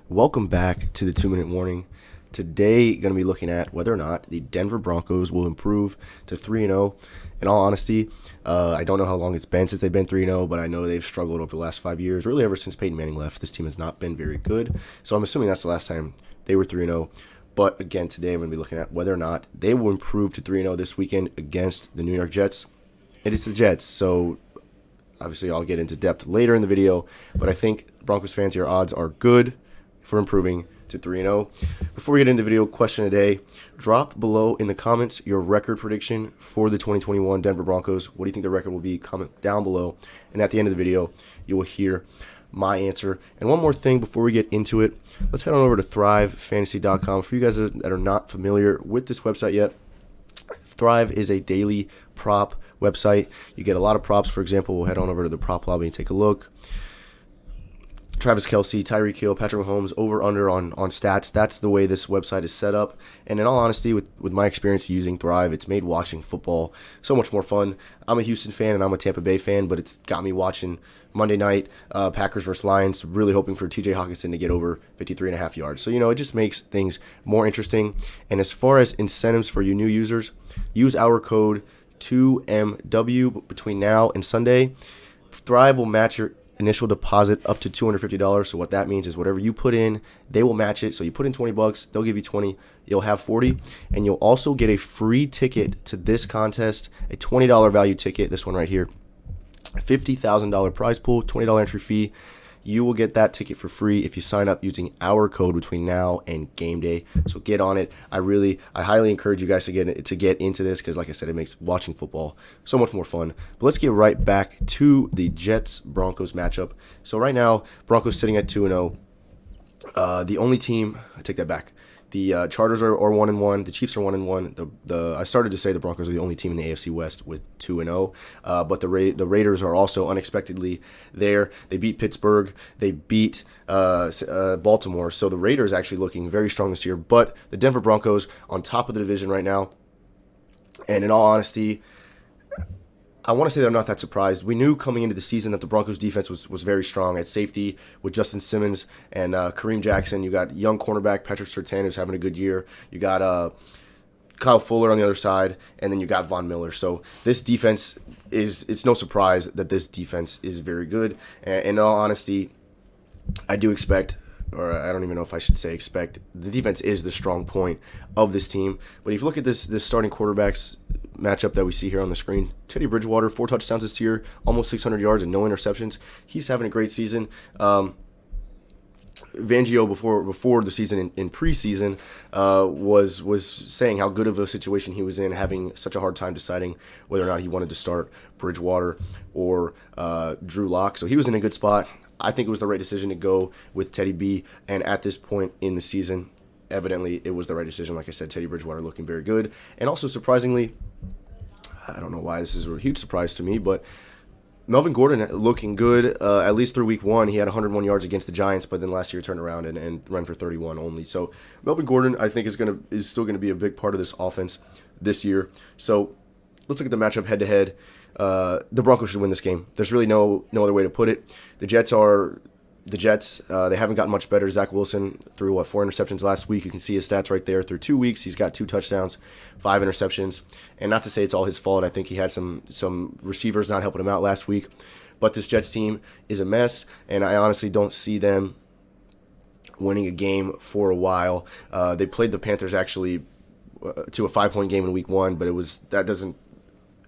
Welcome back to the 2-minute warning. Today, going to be looking at whether or not the Denver Broncos will improve to 3-0. In all honesty, I don't know how long it's been since they've been 3-0, but I know they've struggled over the last 5 years. Really, ever since Peyton Manning left, this team has not been very good. So I'm assuming that's the last time they were 3-0. But again, today I'm going to be looking at whether or not they will improve to 3-0 this weekend against the New York Jets. And it's the Jets, so obviously I'll get into depth later in the video. But I think Broncos fans, your odds are good for improving to 3-0. Before we get into the video, question of the day. Drop below in the comments your record prediction for the 2021 Denver Broncos. What do you think the record will be? Comment down below. And at the end of the video, you will hear my answer. And one more thing before we get into it, let's head on over to thrivefantasy.com. For you guys that are not familiar with this website yet, Thrive is a daily prop website. You get a lot of props. For example, we'll head on over to the prop lobby and take a look. Travis Kelce, Tyreek Hill, Patrick Mahomes, over, under on stats. That's the way this website is set up. And in all honesty, with my experience using Thrive, it's made watching football so much more fun. I'm a Houston fan and I'm a Tampa Bay fan, but it's got me watching Monday night, Packers versus Lions, really hoping for TJ Hawkinson to get over 53.5 yards. So, it just makes things more interesting. And as far as incentives for you new users, use our code 2MW between now and Sunday. Thrive will match your initial deposit up to $250. So what that means is whatever you put in, they will match it. So you put in $20, they'll give you 20, you'll have 40, and you'll also get a free ticket to this contest, a $20 value ticket, this one right here. $50,000 prize pool, $20 entry fee. You will get that ticket for free if you sign up using our code between now and game day. So get on it. I highly encourage you guys to get into this because, like I said, it makes watching football so much more fun. But let's get right back to the Jets-Broncos matchup. So right now, Broncos sitting at 2-0. The only team, I take that back. The Chargers are 1-1. The Chiefs are 1-1. I started to say the Broncos are the only team in the AFC West with 2-0, but the Raiders are also unexpectedly there. They beat Pittsburgh. They beat Baltimore. So the Raiders actually looking very strong this year. But the Denver Broncos on top of the division right now. And in all honesty, I want to say that I'm not that surprised. We knew coming into the season that the Broncos defense was very strong at safety with Justin Simmons and Kareem Jackson. You got young cornerback Patrick Surtain, who's having a good year. You got Kyle Fuller on the other side, and then you got Von Miller. So this defense it's no surprise that this defense is very good. And in all honesty, I do expect, or I don't even know if I should say expect, the defense is the strong point of this team. But if you look at this starting quarterbacks matchup that we see here on the screen, Teddy Bridgewater, 4 touchdowns this year, almost 600 yards and no interceptions. He's having a great season. Fangio before the season in preseason was saying how good of a situation he was in, having such a hard time deciding whether or not he wanted to start Bridgewater or Drew Lock. So he was in a good spot. I think it was the right decision to go with Teddy B. And at this point in the season, evidently it was the right decision. Like I said, Teddy Bridgewater looking very good. And also surprisingly, I don't know why this is a huge surprise to me, but Melvin Gordon looking good, at least through week 1. He had 101 yards against the Giants, but then last year turned around and ran for 31 only. So Melvin Gordon, I think, is still going to be a big part of this offense this year. So let's look at the matchup head-to-head. The Broncos should win this game. There's really no other way to put it. The Jets. They haven't gotten much better. Zach Wilson threw 4 interceptions last week. You can see his stats right there. Through 2 weeks, he's got 2 touchdowns, 5 interceptions. And not to say it's all his fault. I think he had some receivers not helping him out last week. But this Jets team is a mess, and I honestly don't see them winning a game for a while. They played the Panthers actually to a 5-point game in week 1, but that doesn't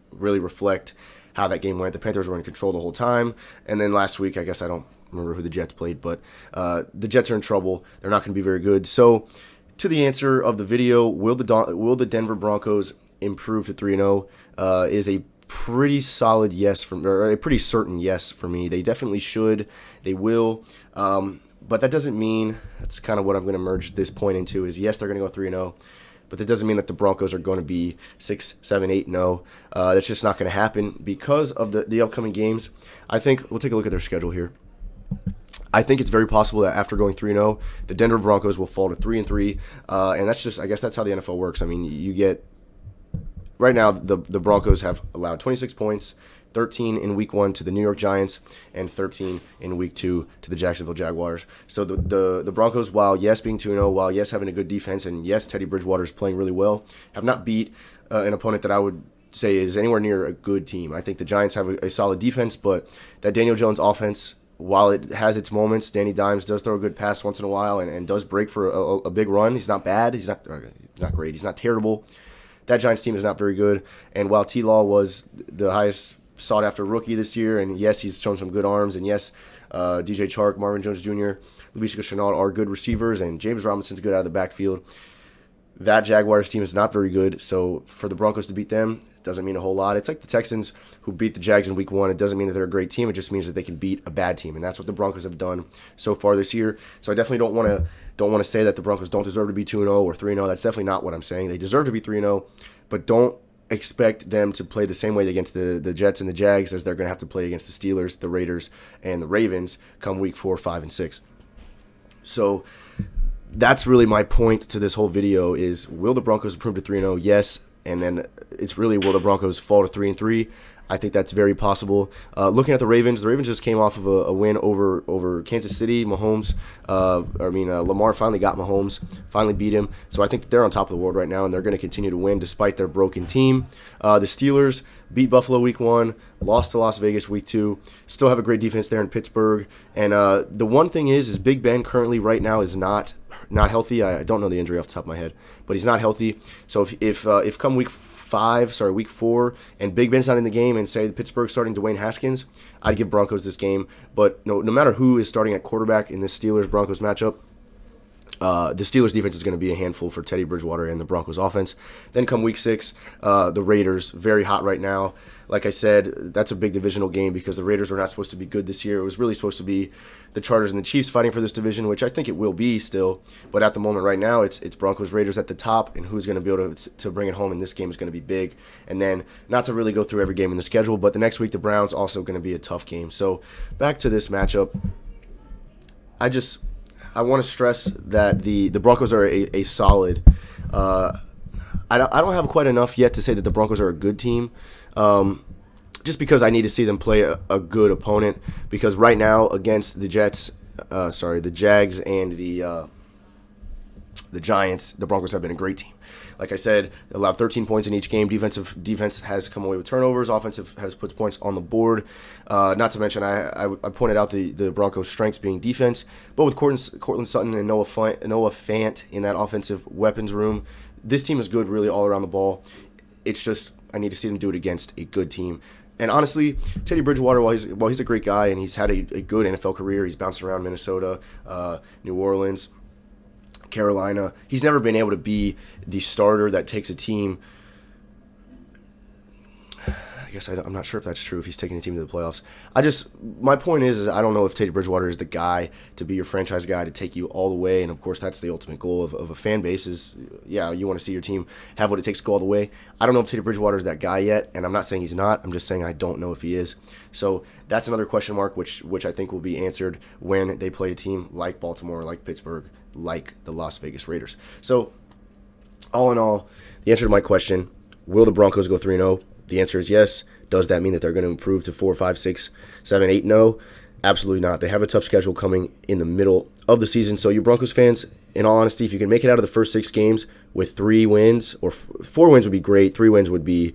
really reflect how that game went. The Panthers were in control the whole time. And then last week, I guess I don't remember who the Jets played, but the Jets are in trouble. They're not going to be very good. So to the answer of the video, will the Denver Broncos improve to 3-0 is a pretty solid yes, or a pretty certain yes for me. They definitely should. They will. But that doesn't mean, that's kind of what I'm going to merge this point into, is yes, they're going to go 3-0. But that doesn't mean that the Broncos are going to be 6, 7, 8-0. That's just not going to happen because of the upcoming games. I think we'll take a look at their schedule here. I think it's very possible that after going 3-0, the Denver Broncos will fall to 3-3, and that's just, I guess that's how the NFL works. I mean, you get right now the Broncos have allowed 26 points 13 in week 1 to the New York Giants, and 13 in week 2 to the Jacksonville Jaguars. So the Broncos, while yes being 2-0, while yes having a good defense, and yes Teddy Bridgewater is playing really well, have not beat an opponent that I would say is anywhere near a good team. I think the Giants have a solid defense, but that Daniel Jones offense, while it has its moments, Danny Dimes does throw a good pass once in a while and does break for a big run. He's not bad. He's not great. He's not terrible. That Giants team is not very good. And while T-Law was the highest sought-after rookie this year, and yes, he's shown some good arms, and yes, DJ Chark, Marvin Jones Jr., Laviska Shenault are good receivers, and James Robinson's good out of the backfield. That Jaguars team is not very good, so for the Broncos to beat them doesn't mean a whole lot. It's like the Texans who beat the Jags in week 1. It doesn't mean that they're a great team. It just means that they can beat a bad team, and that's what the Broncos have done so far this year. So I definitely don't want to say that the Broncos don't deserve to be 2-0 or 3-0. That's definitely not what I'm saying. They deserve to be 3-0, but don't expect them to play the same way against the Jets and the Jags as they're going to have to play against the Steelers, the Raiders, and the Ravens come week 4, 5, and 6. So that's really my point to this whole video is, will the Broncos improve to 3-0? Yes. And then it's really, will the Broncos fall to 3-3? I think that's very possible. Looking at the Ravens just came off of a win over Kansas City. Lamar finally got Mahomes, finally beat him. So I think that they're on top of the world right now, and they're going to continue to win despite their broken team. The Steelers beat Buffalo week 1, lost to Las Vegas week 2, still have a great defense there in Pittsburgh. And the one thing is Big Ben currently right now is not healthy. I don't know the injury off the top of my head, but he's not healthy. So if come week 4, and Big Ben's not in the game, and say Pittsburgh's starting Dwayne Haskins, I'd give Broncos this game. But no matter who is starting at quarterback in this Steelers-Broncos matchup, the Steelers defense is going to be a handful for Teddy Bridgewater and the Broncos offense. Then come week 6, the Raiders, very hot right now. Like I said, that's a big divisional game because the Raiders are not supposed to be good this year. It was really supposed to be the Chargers and the Chiefs fighting for this division, which I think it will be still. But at the moment right now, it's Broncos Raiders at the top, and who's going to be able to bring it home in this game is going to be big. And then, not to really go through every game in the schedule, but the next week the Browns also going to be a tough game. So back to this matchup, I want to stress that the Broncos are a solid. I don't have quite enough yet to say that the Broncos are a good team, just because I need to see them play a good opponent. Because right now against the the Jags and the Giants, the Broncos have been a great team. Like I said, they allowed 13 points in each game. Defense has come away with turnovers. Offensive has put points on the board. Not to mention, I pointed out the Broncos' strengths being defense. But with Cortland Sutton and Noah Fant in that offensive weapons room, this team is good really all around the ball. It's just I need to see them do it against a good team. And honestly, Teddy Bridgewater, while he's a great guy and he's had a good NFL career, he's bounced around Minnesota, New Orleans, Carolina. He's never been able to be the starter that takes a team. I guess I'm not sure if that's true, if he's taking a team to the playoffs. My point is I don't know if Teddy Bridgewater is the guy to be your franchise guy to take you all the way. And of course, that's the ultimate goal of a fan base is, yeah, you want to see your team have what it takes to go all the way. I don't know if Teddy Bridgewater is that guy yet, and I'm not saying he's not. I'm just saying I don't know if he is. So that's another question mark, which I think will be answered when they play a team like Baltimore, like Pittsburgh, like the Las Vegas Raiders. So all in all, the answer to my question, will the Broncos go 3-0? The answer is yes. Does that mean that they're going to improve to 4, 5, 6, 7, 8? No, absolutely not. They have a tough schedule coming in the middle of the season. So you Broncos fans, in all honesty, if you can make it out of the first 6 games with 3 wins, or 4 wins would be great. 3 wins would be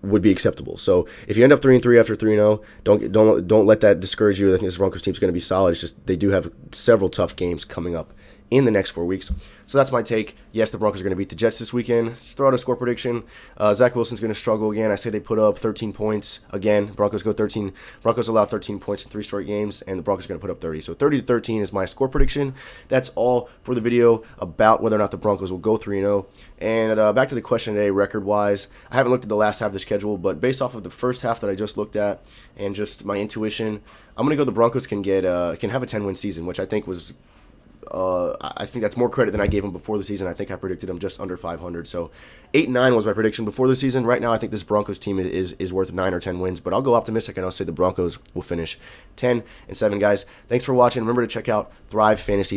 acceptable. So if you end up 3-3 after 3-0, don't let that discourage you. I think this Broncos team is going to be solid. It's just they do have several tough games coming up in the next 4 weeks. So that's my take. Yes, the Broncos are going to beat the Jets this weekend. Just throw out a score prediction. Zach Wilson's going to struggle again. I say they put up 13 points again. Broncos allow 13 points in 3 straight games, and the Broncos are going to put up 30. So 30-13 is my score prediction. That's all for the video about whether or not the Broncos will go 3-0. And back to the question today, record-wise, I haven't looked at the last half of the schedule, but based off of the first half that I just looked at and just my intuition, I'm going to go the Broncos can have a 10-win season, which I think was I think that's more credit than I gave them before the season. I think I predicted them just under 500. So 8-9 was my prediction before the season. Right now, I think this Broncos team is worth 9 or 10 wins, but I'll go optimistic and I'll say the Broncos will finish 10-7. Guys, thanks for watching. Remember to check out Thrive Fantasy.